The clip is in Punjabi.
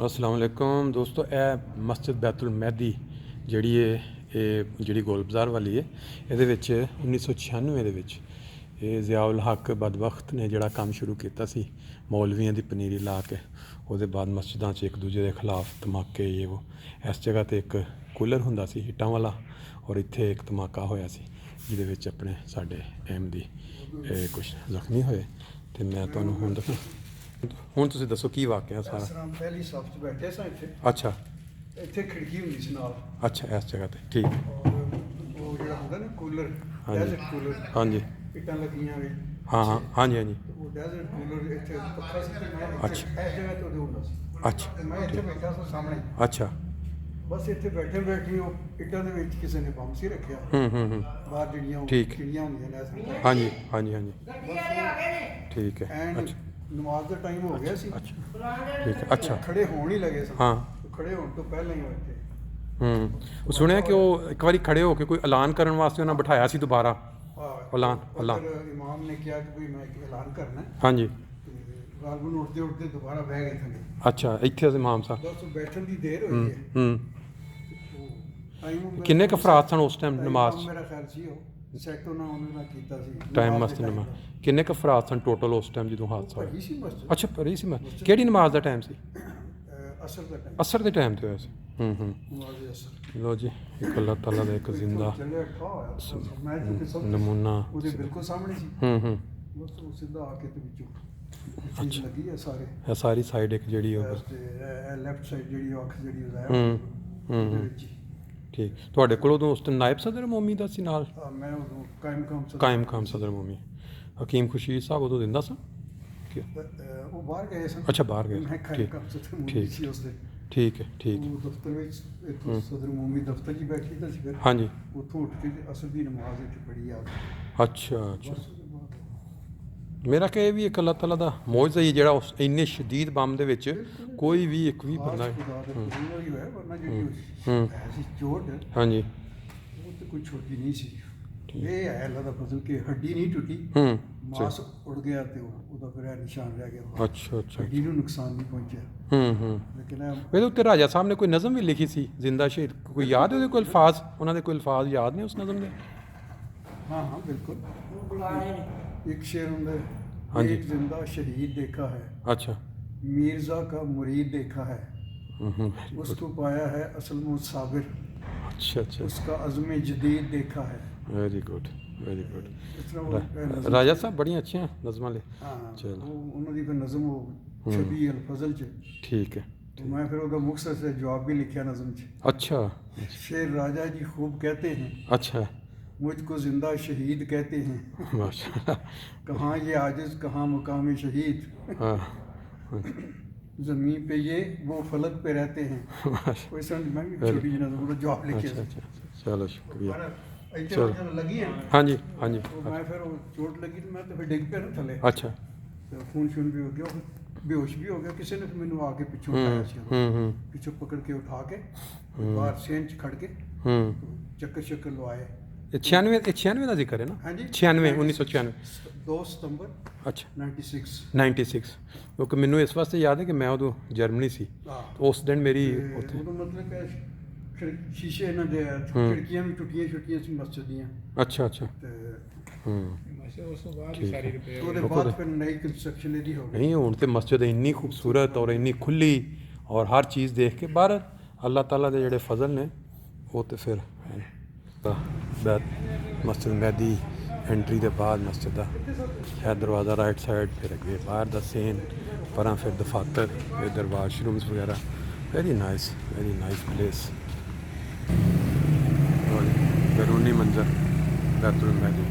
अस्सलाम वालेकुम दोस्तों, ਇਹ ਮਸਜਿਦ ਬੈਤੁਲ ਮਹਿਦੀ ਜਿਹੜੀ ਇਹ ਜਿਹੜੀ ਗੋਲ ਬਾਜ਼ਾਰ ਵਾਲੀ ਹੈ, ਇਹਦੇ ਵਿੱਚ 1996 ਦੇ ਵਿੱਚ ਇਹ ਜ਼ਿਆਉਲ ਹੱਕ ਬਦਬਖਤ ਨੇ ਜਿਹੜਾ ਕੰਮ ਸ਼ੁਰੂ ਕੀਤਾ ਸੀ ਮੌਲਵੀਆਂ ਦੀ ਪਨੀਰੀ ਲਾ ਕੇ। ਉਹਦੇ ਬਾਅਦ ਮਸਜਿਦਾਂ 'ਚ ਇੱਕ ਦੂਜੇ ਦੇ ਖਿਲਾਫ ਧਮਾਕੇ ਇਸ ਜਗ੍ਹਾ 'ਤੇ ਇੱਕ ਕੂਲਰ ਹੁੰਦਾ ਸੀ ਇੱਟਾਂ ਵਾਲਾ, ਔਰ ਇੱਥੇ ਇੱਕ ਧਮਾਕਾ ਹੋਇਆ ਸੀ ਜਿਹਦੇ ਵਿੱਚ ਆਪਣੇ ਸਾਡੇ ਅਹਿਮਦੀ ਕੁਛ ਜ਼ਖਮੀ ਹੋਏ। ਅਤੇ ਮੈਂ ਤੁਹਾਨੂੰ ਹੁਣ ਦੱਸਾਂ, ਹੁਣ ਤੁਸੀਂ ਦੱਸੋ ਕੀ ਵਾਕਿਆ ਸਾਰਾ। ਪਹਿਲੀ ਸਫ਼ 'ਚ ਬੈਠੇ ਸਾਂ ਇੱਥੇ। ਅੱਛਾ, ਇੱਥੇ ਖਿੜਕੀ ਹੁੰਦੀ ਸੀ ਨਾਲ। ਅੱਛਾ, ਇਸ ਜਗ੍ਹਾ 'ਤੇ ਠੀਕ। ਉਹ ਜਿਹੜਾ ਹੁੰਦਾ ਨਾ ਕੂਲਰ, ਡੈਜ਼ਰਟ ਕੂਲਰ, ਹਾਂਜੀ, ਇੱਟਾਂ ਲੱਗੀਆਂ ਵੇ। ਹਾਂ ਹਾਂ, ਹਾਂਜੀ ਹਾਂਜੀ, ਉਹ ਡੈਜ਼ਰਟ ਕੂਲਰ ਇੱਥੇ ਪੱਖਾ ਸੀ ਤੇ ਮੈਂ ਇਸ ਜਗ੍ਹਾ ਤੇ ਉਹਦੇ ਹੁੰਦਾ ਸੀ। ਅੱਛਾ, ਤੇ ਮੈਂ ਇੱਥੇ ਬੈਠਾ ਸਾਂ ਸਾਹਮਣੇ। ਅੱਛਾ, ਬਸ ਇੱਥੇ ਬੈਠੇ ਬੈਠੇ ਉਹ ਇੱਟਾਂ ਦੇ ਵਿੱਚ ਕਿਸੇ ਨੇ ਬੰਬ ਸੀ ਰੱਖਿਆ। ਬਾਹਰ ਜਿਹੜੀਆਂ ਠੀਕ। ਚਿੜੀਆਂ ਹੁੰਦੀਆਂ ਨੇ ਹਾਂਜੀ ਹਾਂਜੀ ਹਾਂਜੀ, ਠੀਕ ਹੈ। ਐਂਡ ਅੱਛਾ ਨਮਾਜ਼ ਦਾ ਟਾਈਮ ਹੋ ਗਿਆ ਸੀ। ਅੱਛਾ, ਠੀਕ ਹੈ। ਅੱਛਾ, ਖੜੇ ਹੋਣ ਹੀ ਲੱਗੇ ਸਨ। ਹਾਂ, ਖੜੇ ਹੋਣ ਤੋਂ ਪਹਿਲਾਂ ਹੀ ਉਹ ਇੱਥੇ ਉਹ ਸੁਣਿਆ ਕਿ ਉਹ ਇੱਕ ਵਾਰੀ ਖੜੇ ਹੋ ਕੇ ਕੋਈ ਐਲਾਨ ਕਰਨ ਵਾਸਤੇ ਉਹਨਾਂ ਬਿਠਾਇਆ ਸੀ ਦੁਬਾਰਾ। ਐਲਾਨ ਇਮਾਮ ਨੇ ਕਿਹਾ ਕਿ ਵੀ ਮੈਂ ਇੱਕ ਐਲਾਨ ਕਰਨਾ। ਹਾਂਜੀ, ਗਾਲਬਨ ਉੱਠਦੇ ਉੱਠਦੇ ਦੁਬਾਰਾ ਬਹਿ ਗਏ ਥੱਲੇ। ਅੱਛਾ, ਇੱਥੇ ਇਮਾਮ ਸਾਹਿਬ ਬਸ ਬੈਠਣ ਦੀ ਦੇਰ ਹੋਈ ਹੈ। ਕਿੰਨੇ ਕੁ ਅਫਰਾਦ ਸਨ ਉਸ ਟਾਈਮ ਨਮਾਜ਼ 'ਚ? ਮੇਰਾ ਖਿਆਲ ਸੀ ਉਹ ਸੈੱਟ ਉਹਨਾਂ ਨੇ ਕੀਤਾ ਸੀ ਟਾਈਮ ਮਸਤ ਨਮਾਜ਼। ਕਿੰਨੇ ਕੁ ਅਫਰਾਦ ਸਨ ਟੋਟਲ ਉਸ ਟਾਈਮ ਜਦੋਂ ਹਾਦਸਾ ਹੋਇਆ? ਭਰੀ ਸੀ ਮਸਜਿਦ। ਅੱਛਾ, ਭਰੀ ਸੀ। ਕਿਹੜੀ ਨਮਾਜ਼ ਦਾ ਟਾਈਮ ਸੀ? ਅਸਰ ਦਾ ਟਾਈਮ। ਅਸਰ ਦੇ ਟਾਈਮ ਤੇ ਹੋਇਆ ਸੀ। ਨਮਾਜ਼ ਅਸਰ। ਲੋ ਜੀ, ਇੱਕ ਅੱਲਾਹ ਤਾਲਾ ਦਾ ਇੱਕ ਜ਼ਿੰਦਾ ਨਮੂਨਾ ਉਹਦੇ ਬਿਲਕੁਲ ਸਾਹਮਣੇ ਸੀ। ਬਸ ਉਹ ਸਿੱਧਾ ਆ ਕੇ ਤੇ ਵਿੱਚੋਂ ਚੀਜ਼ ਲੱਗੀ ਹੈ ਸਾਰੇ। ਇਹ ਸਾਰੀ ਸਾਈਡ ਇੱਕ ਜਿਹੜੀ ਉਹ ਲੈਫਟ ਸਾਈਡ ਜਿਹੜੀ ਉਹ ਅੱਖ ਜਿਹੜੀ ਉਹਦੇ ਵਿੱਚ। ਠੀਕ। ਤੁਹਾਡੇ ਕੋਲ ਉਦੋਂ ਉਸ ਟਾਈਮ ਨਾਇਬ ਸਦਰ ਮੋਮੀ ਦਾ ਸੀ ਨਾਲ? ਮੈਂ ਉਦੋਂ ਕਾਇਮ ਖਾਮ ਸਦਰ ਮੋਮੀ। ਹਕੀਮ ਖੁਸ਼ੀਦ ਸਾਹਿਬ ਉਦੋਂ ਦਿੰਦਾ ਸੀ? ਉਹ ਬਾਹਰ ਗਏ ਸਨ। ਅੱਛਾ, ਬਾਹਰ ਗਏ। ਠੀਕ ਠੀਕ ਹੈ, ਠੀਕ। ਉਹ ਦਫ਼ਤਰ ਵਿੱਚ ਇੱਥੋਂ ਸਦਰ ਮੋਮੀ ਦਫ਼ਤਰ 'ਚ ਬੈਠੀ ਤਾਂ ਸੀ। ਫਿਰ ਹਾਂਜੀ, ਉੱਥੋਂ ਉੱਠ ਕੇ ਅਸਰ ਦੀ ਨਮਾਜ਼ ਵਿੱਚ ਪੜ੍ਹੀ ਆ। ਅੱਛਾ ਅੱਛਾ। ਮੇਰਾ ਕਿ ਇਹ ਵੀ ਇੱਕ ਅੱਲਾਹ ਤਾਲਾ ਦਾ ਮੌਜਜ਼ਾ ਹੀ ਜਿਹੜਾ ਉਸ ਇੰਨੇ ਸ਼ਦੀਦ ਬੰਬ ਦੇ ਵਿੱਚ ਕੋਈ ਵੀ ਇੱਕ ਵੀ ਬੰਦਾ ਹਾਂਜੀ ਉਹ ਤੇ ਕੋਈ ਛੋਟੀ ਨਹੀਂ ਸੀ। ਇਹ ਹੈ ਅੱਲਾਹ ਦਾ ਫਜ਼ਲ ਕਿ ਹੱਡੀ ਨਹੀਂ ਟੁੱਟੀ, ਮਾਸ ਉੜ ਗਿਆ ਤੇ ਉਹਦਾ ਫਿਰ ਨਿਸ਼ਾਨ ਰਹਿ ਗਿਆ। ਅੱਛਾ ਅੱਛਾ, ਹੱਡੀ ਨੂੰ ਨੁਕਸਾਨ ਨਹੀਂ ਪਹੁੰਚਿਆ। ਲੇਕਿਨ ਇਹਦੇ ਉੱਤੇ ਰਾਜਾ ਸਾਹਿਬ ਨੇ ਕੋਈ ਨਜ਼ਮ ਵੀ ਲਿਖੀ ਸੀ, ਜ਼ਿੰਦਾ ਸ਼ਹੀਦ। ਕੋਈ ਯਾਦ ਉਹਦੇ ਕੋਈ ਅਲਫਾਜ਼? ਉਹਨਾਂ ਦੇ ਕੋਈ ਅਲਫਾਜ਼ ਯਾਦ ਨੇ ਉਸ ਨਜ਼ਮ ਦੇ? हाँ हाँ बिल्कुल। एक शेर होंगे, एक जिंदा शहीद देखा है, अच्छा, मिर्जा का मुरीद देखा है, उसको पाया है असल मुसाबिर, अच्छा अच्छा, उसका अज़्म जदीद देखा है। Very good, very good. राजा साहब बड़ियां अच्छी नज़मां ले। चलो उन्होंने फिर नज़म वो छबी अल फजल च। ठीक है। तो मैं फिर उधर मुख्तसर से जवाब भी लिखा नज़म च। अच्छा। शेर राजा जी खूब कहते हैं, अच्छा, मुझको जिंदा शहीद कहते हैं, माशाल्लाह। कहाँ ये आजिज़ कहाँ मुकाम शहीद, ज़मीन पे ये वो फलक पे रहते हैं। कोई समझ में छोटी नज़म जवाब लिखे। चलो शुक्रिया। चलो लगी है। हाँ जी, हाँ जी। मैं फिर चोट लगी तो मैं तो फिर डिग पे ना थले। अच्छा, तो खून शून भी हो गया, बेहोश भी हो गया। किसी ने मैंने आके पिछू उठाया, पिछू पकड़ के उठा के बाहर सेंच खड़ के चक्कर शक्कर लवाए। 96 ਦਾ ਜ਼ਿਕਰ ਹੈ ਨਾ? ਹਾਂਜੀ, 96 1996 2 ਸਤੰਬਰ। ਅੱਛਾ, 96। ਕਿਉਂਕਿ ਮੈਨੂੰ ਇਸ ਵਾਸਤੇ ਯਾਦ ਹੈ ਕਿ ਮੈਂ ਉਦੋਂ ਜਰਮਨੀ ਸੀ। ਉਸ ਦਿਨ ਮੇਰੀ ਉੱਥੇ ਉਦੋਂ ਮਤਲਬ ਕਿ ਸ਼ੀਸ਼ੇ ਇਹਨਾਂ ਦੇ ਖਿੜਕੀਆਂ ਵੀ ਟੁੱਟੀਆਂ ਸੀ ਮਸਜਿਦ ਦੀਆਂ। ਅੱਛਾ ਅੱਛਾ। ਉਸ ਤੋਂ ਬਾਅਦ ਹੀ ਸਾਰੀ ਰਿਪੇਅਰ ਉਹਦੇ ਬਾਅਦ ਫਿਰ ਨਈ ਕੰਸਟਰਕਸ਼ਨ ਇਹਦੀ ਹੋ ਗਈ। ਨਹੀਂ, ਹੁਣ ਤੇ ਮਸਜਿਦ ਇੰਨੀ ਖੂਬਸੂਰਤ ਔਰ ਇੰਨੀ ਖੁੱਲੀ ਔਰ ਹਰ ਚੀਜ਼ ਦੇਖ ਕੇ ਬਾਹਰ ਅੱਲਾਹ ਤਾਲਾ ਦੇ ਜਿਹੜੇ ਫਜ਼ਲ ਨੇ ਉਹ ਤੇ ਫਿਰ मस्जिद महदी एंट्री के बाद मस्जिद का है दरवाज़ा राइट साइड, फिर अगे बाहर दा सेन पर फिर दफातर, फिर दरबार वाशरूम्स वगैरह। Very nice place. बैरूनी मंजर बैतुल महदी।